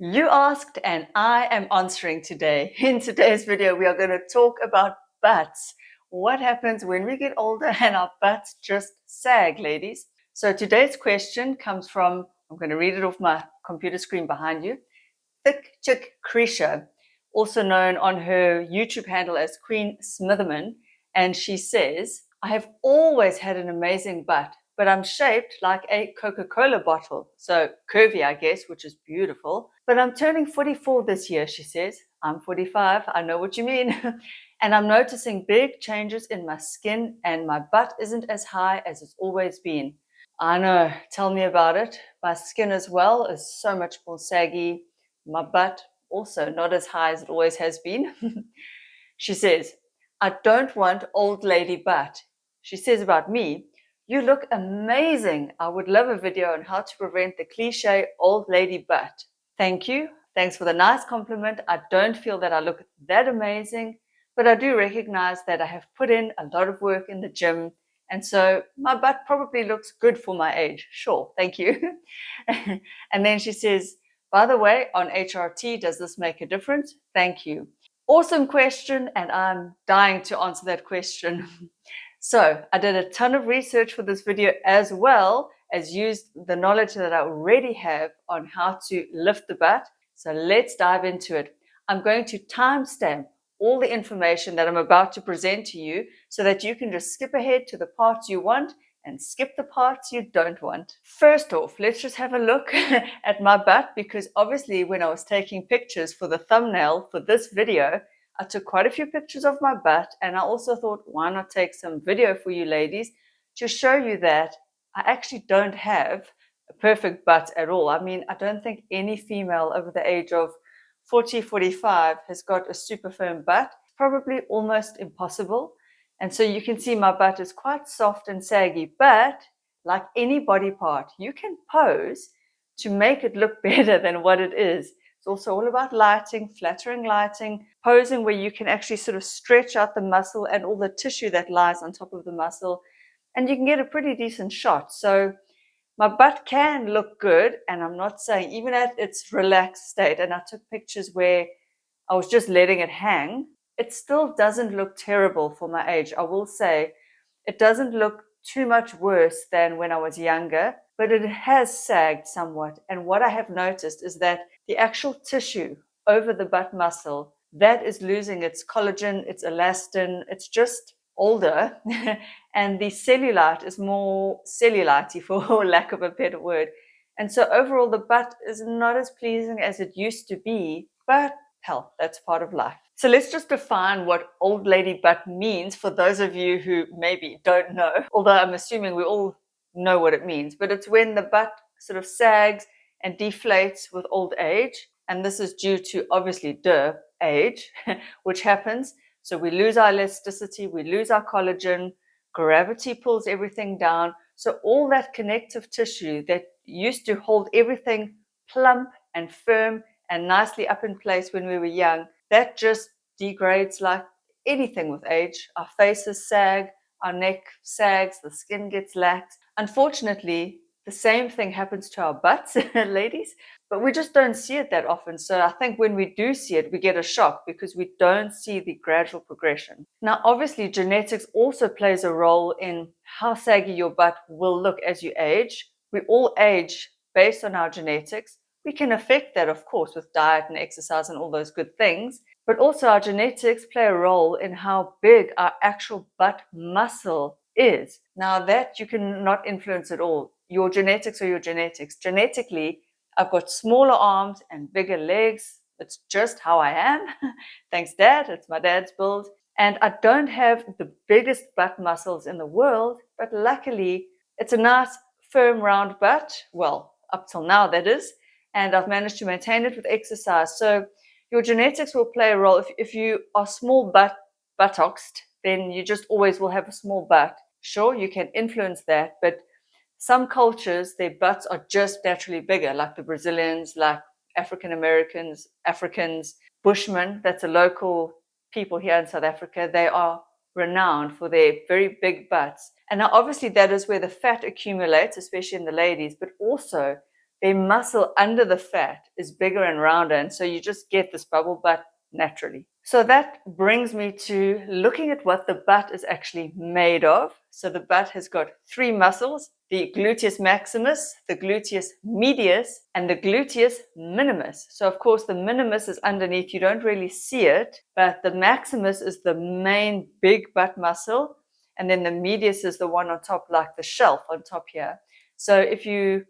You asked and I am answering today. In today's video, we are going to talk about butts. What happens when we get older and our butts just sag, ladies? So today's question comes from, I'm going to read it off my computer screen behind you, Thick Chick Creature, also known on her YouTube handle as Queen Smitherman. And she says, I have always had an amazing butt, but I'm shaped like a Coca-Cola bottle. So curvy, I guess, which is beautiful. But I'm turning 44 this year, she says. I'm 45, I know what you mean. And I'm noticing big changes in my skin and my butt isn't as high as it's always been. I know, tell me about it. My skin as well is so much more saggy. My butt also not as high as it always has been. She says, I don't want old lady butt. She says about me, you look amazing. I would love a video on how to prevent the cliche old lady butt. Thank you. Thanks for the nice compliment. I don't feel that I look that amazing, but I do recognize that I have put in a lot of work in the gym. And so my butt probably looks good for my age. Sure, thank you. And then she says, by the way, on HRT, does this make a difference? Thank you. Awesome question, and I'm dying to answer that question. So I did a ton of research for this video as well as used the knowledge that I already have on how to lift the butt. So let's dive into it. I'm going to timestamp all the information that I'm about to present to you so that you can just skip ahead to the parts you want and skip the parts you don't want. First off, let's just have a look at my butt, because obviously when I was taking pictures for the thumbnail for this video, I took quite a few pictures of my butt, and I also thought, why not take some video for you ladies to show you that I actually don't have a perfect butt at all. I mean, I don't think any female over the age of 40, 45 has got a super firm butt. It's probably almost impossible. And so you can see my butt is quite soft and saggy, but like any body part, you can pose to make it look better than what it is. It's also all about lighting, flattering lighting, posing where you can actually sort of stretch out the muscle and all the tissue that lies on top of the muscle, and you can get a pretty decent shot. So my butt can look good, and I'm not saying even at its relaxed state, and I took pictures where I was just letting it hang, it still doesn't look terrible for my age. I will say it doesn't look too much worse than when I was younger, but it has sagged somewhat. And what I have noticed is that the actual tissue over the butt muscle, that is losing its collagen, its elastin, it's just older. And the cellulite is more cellulite, for lack of a better word. And so overall, the butt is not as pleasing as it used to be, but hell, that's part of life. So let's just define what old lady butt means for those of you who maybe don't know, although I'm assuming we all know what it means. But it's when the butt sort of sags and deflates with old age. And this is due to obviously age, which happens. So we lose our elasticity, we lose our collagen, gravity pulls everything down. So all that connective tissue that used to hold everything plump and firm and nicely up in place when we were young, that just degrades like anything with age. Our faces sag, our neck sags, the skin gets lax. Unfortunately, the same thing happens to our butts, ladies, but we just don't see it that often. So I think when we do see it, we get a shock because we don't see the gradual progression. Now, obviously, genetics also plays a role in how saggy your butt will look as you age. We all age based on our genetics. We can affect that, of course, with diet and exercise and all those good things. But also our genetics play a role in how big our actual butt muscle is. Now that you cannot influence at all. Your genetics are your genetics. Genetically, I've got smaller arms and bigger legs. It's just how I am. Thanks, Dad. It's my dad's build. And I don't have the biggest butt muscles in the world, but luckily it's a nice, firm, round butt. Well, up till now, that is. And I've managed to maintain it with exercise. So your genetics will play a role. If you are small buttocks, then you just always will have a small butt. Sure, you can influence that, but some cultures, their butts are just naturally bigger, like the Brazilians, like African Americans, Africans, Bushmen, that's a local people here in South Africa. They are renowned for their very big butts. And now obviously that is where the fat accumulates, especially in the ladies, but also their muscle under the fat is bigger and rounder, and so you just get this bubble butt naturally. So that brings me to looking at what the butt is actually made of. So the butt has got three muscles: the gluteus maximus, the gluteus medius, and the gluteus minimus. So of course the minimus is underneath, you don't really see it, but the maximus is the main big butt muscle, and then the medius is the one on top, like the shelf on top here. So if you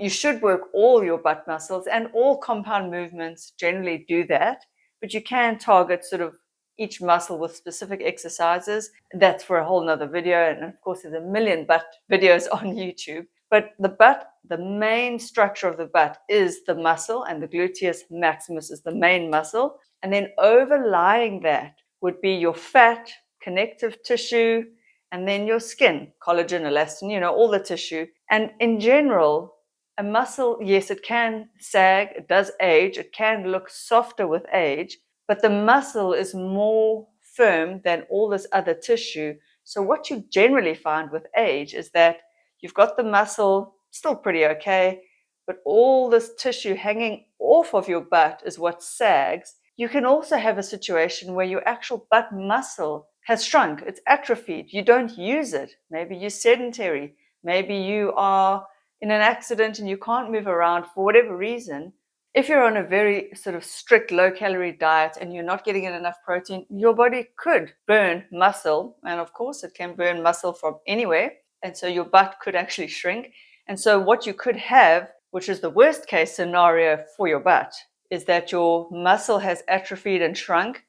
should work all your butt muscles, and all compound movements generally do that, but you can target sort of each muscle with specific exercises. That's for a whole nother video. And of course, there's a million butt videos on YouTube. But the butt, the main structure of the butt is the muscle, and the gluteus maximus is the main muscle. And then overlying that would be your fat, connective tissue, and then your skin, collagen, elastin, all the tissue. And in general, a muscle, yes, it can sag, it does age, it can look softer with age, but the muscle is more firm than all this other tissue. So what you generally find with age is that you've got the muscle still pretty okay, but all this tissue hanging off of your butt is what sags. You can also have a situation where your actual butt muscle has shrunk, it's atrophied, you don't use it. Maybe you're sedentary, maybe you are in an accident and you can't move around for whatever reason. If you're on a very sort of strict low-calorie diet and you're not getting in enough protein, your body could burn muscle, and of course it can burn muscle from anywhere, and so your butt could actually shrink. And so what you could have, which is the worst case scenario for your butt, is that your muscle has atrophied and shrunk,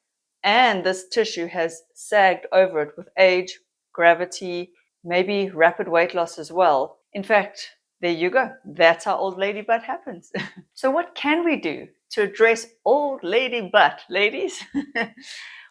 and this tissue has sagged over it with age, gravity, maybe rapid weight loss as well. In fact, there you go. That's how old lady butt happens. So what can we do to address old lady butt, ladies?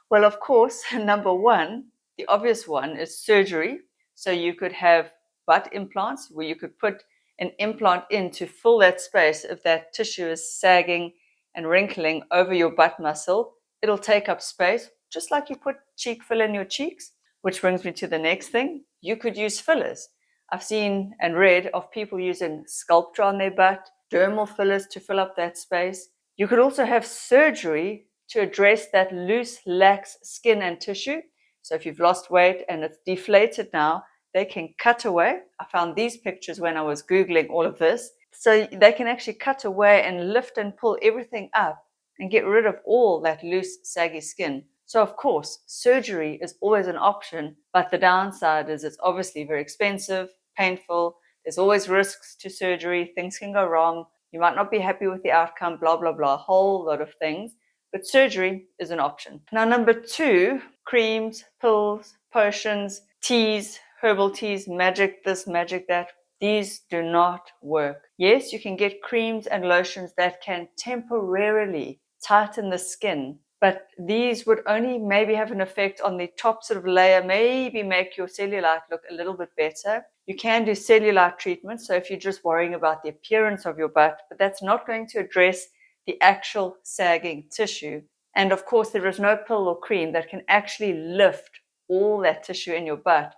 Well, of course, number one, the obvious one is surgery. So you could have butt implants where you could put an implant in to fill that space. If that tissue is sagging and wrinkling over your butt muscle, it'll take up space, just like you put cheek filler in your cheeks. Which brings me to the next thing. You could use fillers. I've seen and read of people using Sculptra on their butt, dermal fillers to fill up that space. You could also have surgery to address that loose, lax skin and tissue. So if you've lost weight and it's deflated now, they can cut away. I found these pictures when I was Googling all of this. So they can actually cut away and lift and pull everything up and get rid of all that loose, saggy skin. So of course, surgery is always an option, but the downside is it's obviously very expensive, painful. There's always risks to surgery. Things can go wrong. You might not be happy with the outcome, blah, blah, blah, a whole lot of things. But surgery is an option. Now, number two, creams, pills, potions, teas, herbal teas, magic this, magic that. These do not work. Yes, you can get creams and lotions that can temporarily tighten the skin, but these would only maybe have an effect on the top sort of layer, maybe make your cellulite look a little bit better. You can do cellulite treatments, so if you're just worrying about the appearance of your butt, but that's not going to address the actual sagging tissue. And of course, there is no pill or cream that can actually lift all that tissue in your butt,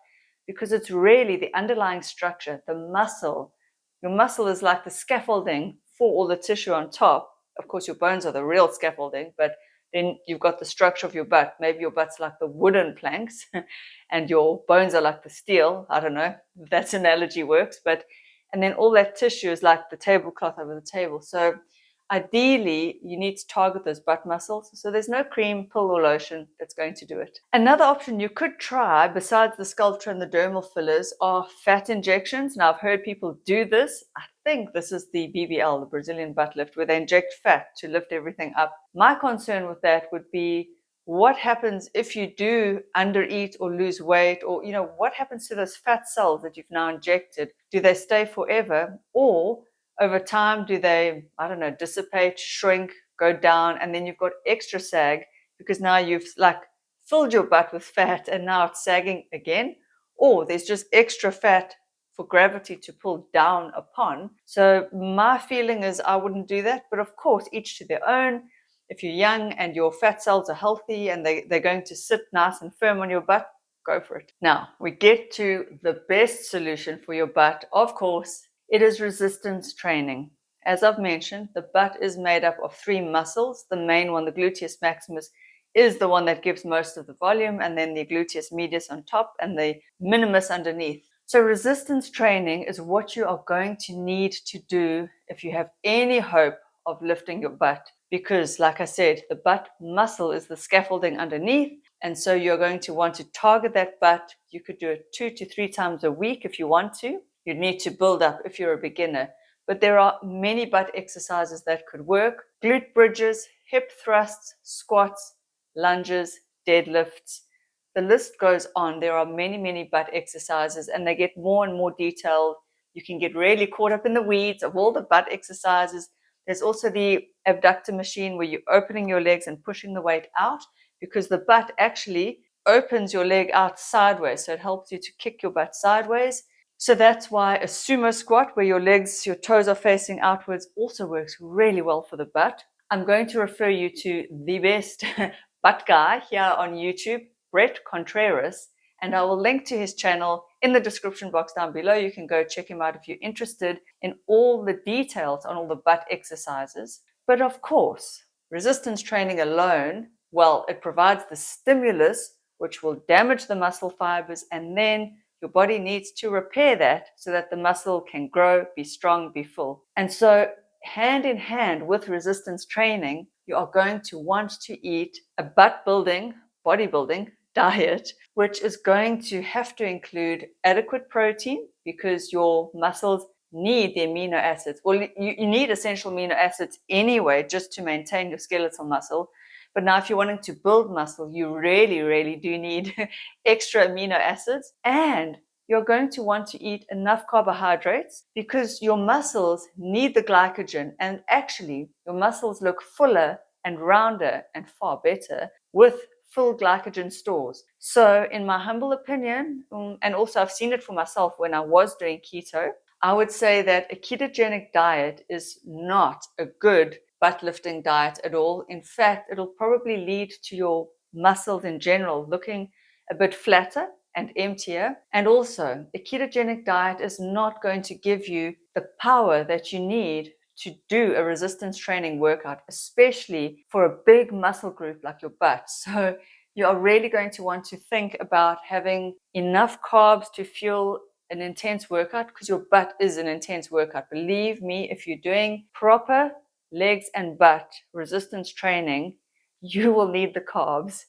because it's really the underlying structure, the muscle. Your muscle is like the scaffolding for all the tissue on top. Of course, your bones are the real scaffolding, but then you've got the structure of your butt. Maybe your butt's like the wooden planks and your bones are like the steel. I don't know if that analogy works, and then all that tissue is like the tablecloth over the table. So ideally, you need to target those butt muscles. So there's no cream, pill, or lotion that's going to do it. Another option you could try, besides the Sculptra and the dermal fillers, are fat injections. Now, I've heard people do this. I think this is the BBL, the Brazilian butt lift, where they inject fat to lift everything up. My concern with that would be, what happens if you do undereat or lose weight, or what happens to those fat cells that you've now injected? Do they stay forever, or over time do they, I don't know, dissipate, shrink, go down, and then you've got extra sag because now you've like filled your butt with fat and now it's sagging again? Or there's just extra fat for gravity to pull down upon. So my feeling is I wouldn't do that, but of course, each to their own. If you're young and your fat cells are healthy and they're going to sit nice and firm on your butt, go for it. Now, we get to the best solution for your butt, of course, It is resistance training. As I've mentioned, the butt is made up of 3 muscles. The main one, the gluteus maximus, is the one that gives most of the volume, and then the gluteus medius on top and the minimus underneath. So resistance training is what you are going to need to do if you have any hope of lifting your butt, because like I said, the butt muscle is the scaffolding underneath, and so you're going to want to target that butt. You could do it 2 to 3 times a week if you want to. You need to build up if you're a beginner, but there are many butt exercises that could work: glute bridges, hip thrusts, squats, lunges, deadlifts. The list goes on. There are many butt exercises, and they get more and more detailed. You can get really caught up in the weeds of all the butt exercises. There's also the abductor machine where you're opening your legs and pushing the weight out, because the butt actually opens your leg out sideways. So it helps you to kick your butt sideways. So that's why a sumo squat, where your legs, your toes are facing outwards, also works really well for the butt. I'm going to refer you to the best butt guy here on YouTube, Brett Contreras, and I will link to his channel in the description box down below. You can go check him out if you're interested in all the details on all the butt exercises. But of course, resistance training alone, well, it provides the stimulus which will damage the muscle fibers, and then your body needs to repair that so that the muscle can grow, be strong, be full. And so hand in hand with resistance training, you are going to want to eat a butt building, bodybuilding diet, which is going to have to include adequate protein, because your muscles need the amino acids. Well, you need essential amino acids anyway, just to maintain your skeletal muscle. But now if you're wanting to build muscle, you really do need extra amino acids, and you're going to want to eat enough carbohydrates, because your muscles need the glycogen, and actually your muscles look fuller and rounder and far better with full glycogen stores. So in my humble opinion, and also I've seen it for myself when I was doing keto, I would say that a ketogenic diet is not a good butt lifting diet at all. In fact, it'll probably lead to your muscles in general looking a bit flatter and emptier. And also, a ketogenic diet is not going to give you the power that you need to do a resistance training workout, especially for a big muscle group like your butt. So you are really going to want to think about having enough carbs to fuel an intense workout, because your butt is an intense workout. Believe me, if you're doing proper legs and butt resistance training, you will need the carbs.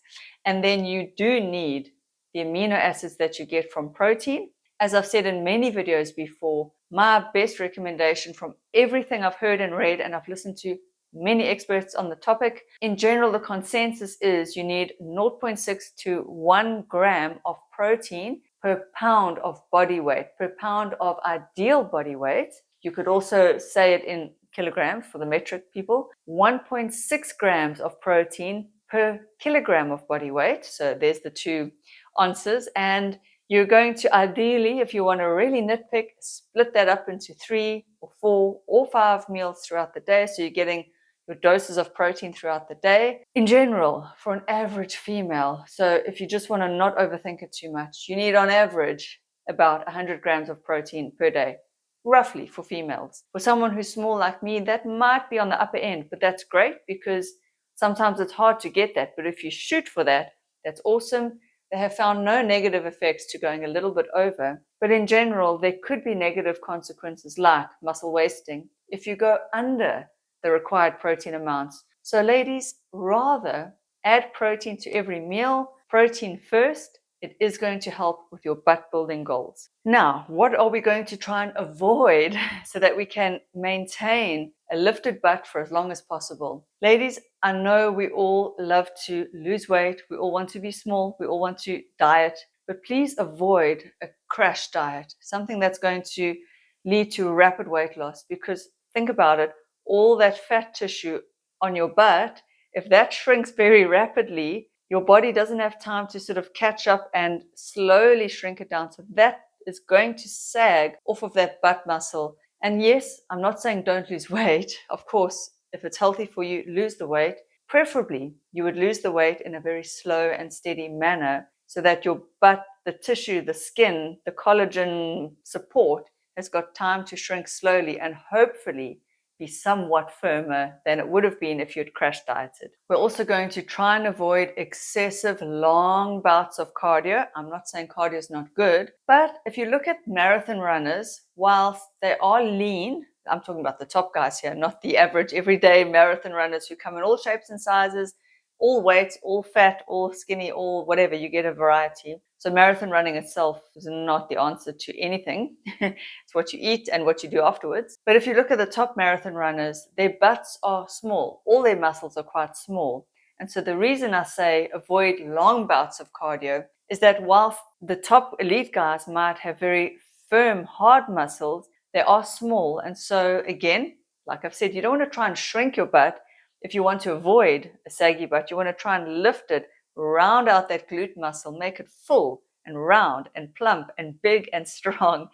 And then you do need the amino acids that you get from protein. As I've said in many videos before, my best recommendation from everything I've heard and read, and I've listened to many experts on the topic, in general, the consensus is you need 0.6 to 1 gram of protein per pound of body weight, per pound of ideal body weight. You could also say it in kilograms for the metric people, 1.6 grams of protein per kilogram of body weight. So there's the two answers. And you're going to ideally, if you want to really nitpick, split that up into 3 or 4 or 5 meals throughout the day. So you're getting your doses of protein throughout the day. In general, for an average female, so if you just want to not overthink it too much, you need on average about 100 grams of protein per day, roughly, for females. For someone who's small like me, that might be on the upper end, but that's great, because sometimes it's hard to get that. But if you shoot for that, that's awesome. They have found no negative effects to going a little bit over. But in general, there could be negative consequences like muscle wasting if you go under the required protein amounts. So ladies, rather add protein to every meal, protein first. It is going to help with your butt building goals. Now, what are we going to try and avoid so that we can maintain a lifted butt for as long as possible? Ladies, I know we all love to lose weight. We all want to be small. We all want to diet, but please avoid a crash diet, something that's going to lead to rapid weight loss. Because think about it, all that fat tissue on your butt, if that shrinks very rapidly, your body doesn't have time to sort of catch up and slowly shrink it down. So that is going to sag off of that butt muscle. And yes, I'm not saying don't lose weight. Of course, if it's healthy for you, lose the weight. Preferably, you would lose the weight in a very slow and steady manner, so that your butt, the tissue, the skin, the collagen support has got time to shrink slowly and hopefully be somewhat firmer than it would have been if you'd crash dieted. We're also going to try and avoid excessive long bouts of cardio. I'm not saying cardio is not good, but if you look at marathon runners, whilst they are lean, I'm talking about the top guys here, not the average everyday marathon runners who come in all shapes and sizes, all weights, all fat, all skinny, all whatever, you get a variety. So marathon running itself is not the answer to anything. It's what you eat and what you do afterwards. But if you look at the top marathon runners, their butts are small. All their muscles are quite small. And so the reason I say avoid long bouts of cardio is that whilst the top elite guys might have very firm, hard muscles, they are small. And so again, like I've said, you don't want to try and shrink your butt. If you want to avoid a saggy butt, you want to try and lift it, round out that glute muscle, make it full and round and plump and big and strong.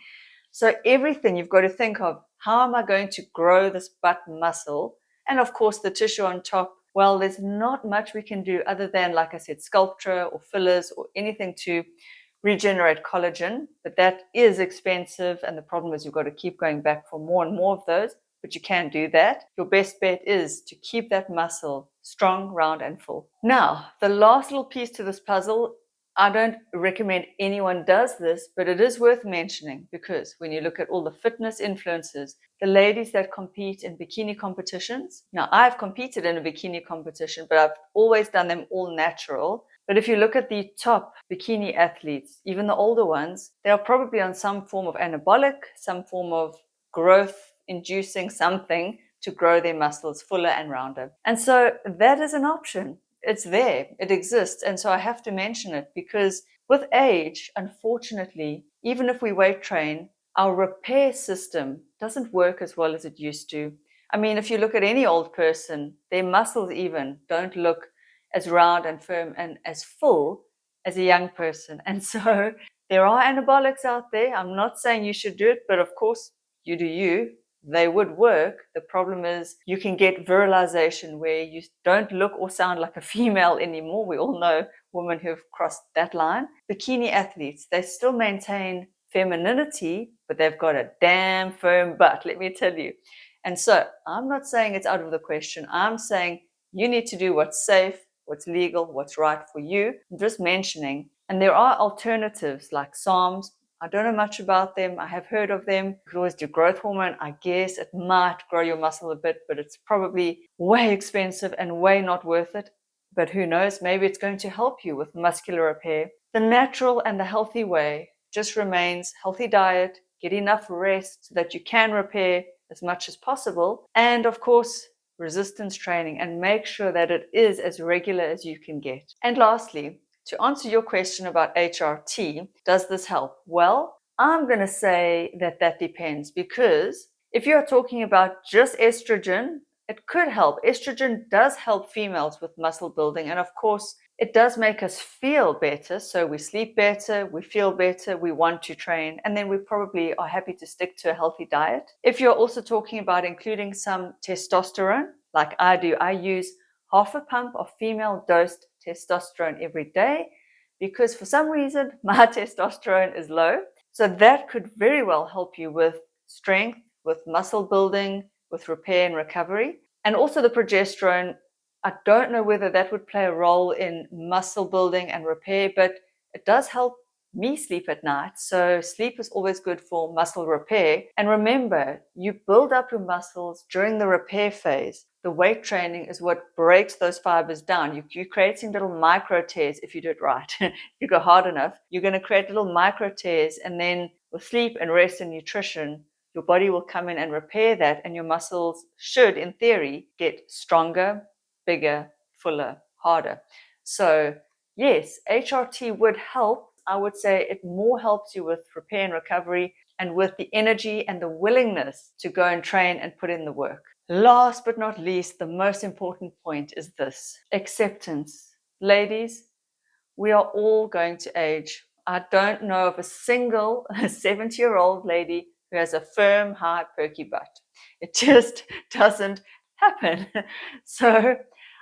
So everything you've got to think of, how am I going to grow this butt muscle? And of course, the tissue on top, well, there's not much we can do other than, like I said, sculpture or fillers or anything to regenerate collagen. But that is expensive. And the problem is you've got to keep going back for more and more of those. But you can do that. Your best bet is to keep that muscle strong, round, and full. Now, the last little piece to this puzzle, I don't recommend anyone does this, but it is worth mentioning because when you look at all the fitness influencers, the ladies that compete in bikini competitions, now I've competed in a bikini competition, but I've always done them all natural. But if you look at the top bikini athletes, even the older ones, they are probably on some form of anabolic, some form of growth inducing something to grow their muscles fuller and rounder. And so that is an option. It's there, it exists. And so I have to mention it because with age, unfortunately, even if we weight train, our repair system doesn't work as well as it used to. I mean, if you look at any old person, their muscles even don't look as round and firm and as full as a young person. And so there are anabolics out there. I'm not saying you should do it, but of course, you do you. They would work. The problem is you can get virilization where you don't look or sound like a female anymore. We all know women who have crossed that line. Bikini athletes, they still maintain femininity, but they've got a damn firm butt, let me tell you. And so I'm not saying it's out of the question. I'm saying you need to do what's safe, what's legal, what's right for you. I'm just mentioning. And there are alternatives like SARMS. I don't know much about them. I have heard of them. You could always do growth hormone. I guess it might grow your muscle a bit, but it's probably way expensive and way not worth it. But who knows? Maybe it's going to help you with muscular repair. The natural and the healthy way just remains healthy diet, get enough rest so that you can repair as much as possible. And of course, resistance training, and make sure that it is as regular as you can get. And lastly, to answer your question about HRT, does this help? Well, I'm going to say that that depends because if you're talking about just estrogen, it could help. Estrogen does help females with muscle building. And of course, it does make us feel better. So we sleep better, we feel better, we want to train, and then we probably are happy to stick to a healthy diet. If you're also talking about including some testosterone, like I do, I use half a pump of female dosed testosterone every day because for some reason my testosterone is low. So that could very well help you with strength, with muscle building, with repair and recovery. And also the progesterone, I don't know whether that would play a role in muscle building and repair, but it does help me sleep at night. So sleep is always good for muscle repair. And remember, you build up your muscles during the repair phase. The weight training is what breaks those fibers down. You're creating little micro tears if you do it right. If you go hard enough, you're going to create little micro tears. And then with sleep and rest and nutrition, your body will come in and repair that. And your muscles should, in theory, get stronger, bigger, fuller, harder. So yes, HRT would help. I would say it more helps you with repair and recovery and with the energy and the willingness to go and train and put in the work. Last but not least, the most important point is this: acceptance. Ladies, we are all going to age. I don't know of a single 70-year-old lady who has a firm, hard, perky butt. It just doesn't happen. So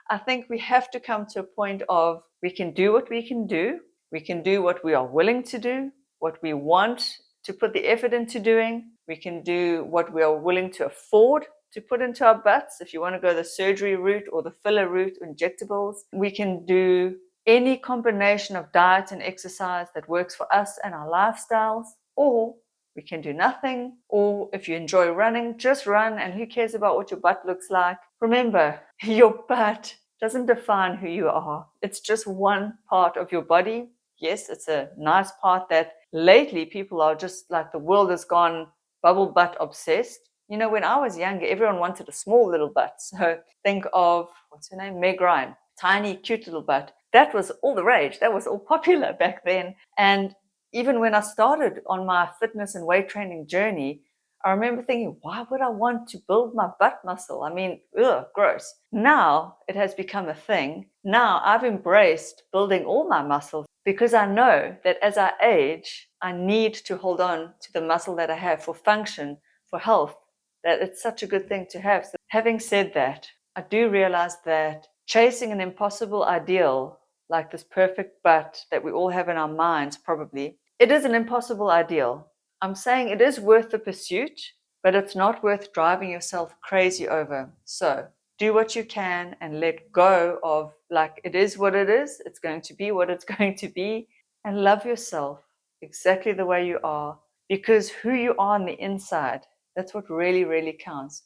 I think we have to come to a point of we can do what we can do. We can do what we are willing to do, what we want to put the effort into doing. We can do what we are willing to afford to put into our butts. If you want to go the surgery route or the filler route, injectables, we can do any combination of diet and exercise that works for us and our lifestyles, or we can do nothing. Or if you enjoy running, just run, and who cares about what your butt looks like? Remember, your butt doesn't define who you are. It's just one part of your body. Yes, it's a nice part that lately people are just like, the world has gone bubble butt obsessed. You know, when I was younger, everyone wanted a small little butt. So think of, what's her name? Meg Ryan. Tiny, cute little butt. That was all the rage. That was all popular back then. And even when I started on my fitness and weight training journey, I remember thinking, why would I want to build my butt muscle? I mean, ugh, gross. Now it has become a thing. Now I've embraced building all my muscles because I know that as I age, I need to hold on to the muscle that I have for function, for health, that it's such a good thing to have. So having said that, I do realize that chasing an impossible ideal, like this perfect butt that we all have in our minds, probably, it is an impossible ideal. I'm saying it is worth the pursuit, but it's not worth driving yourself crazy over. So do what you can and let go of, like, it is what it is. It's going to be what it's going to be. And love yourself exactly the way you are, because who you are on the inside, that's what really, really counts.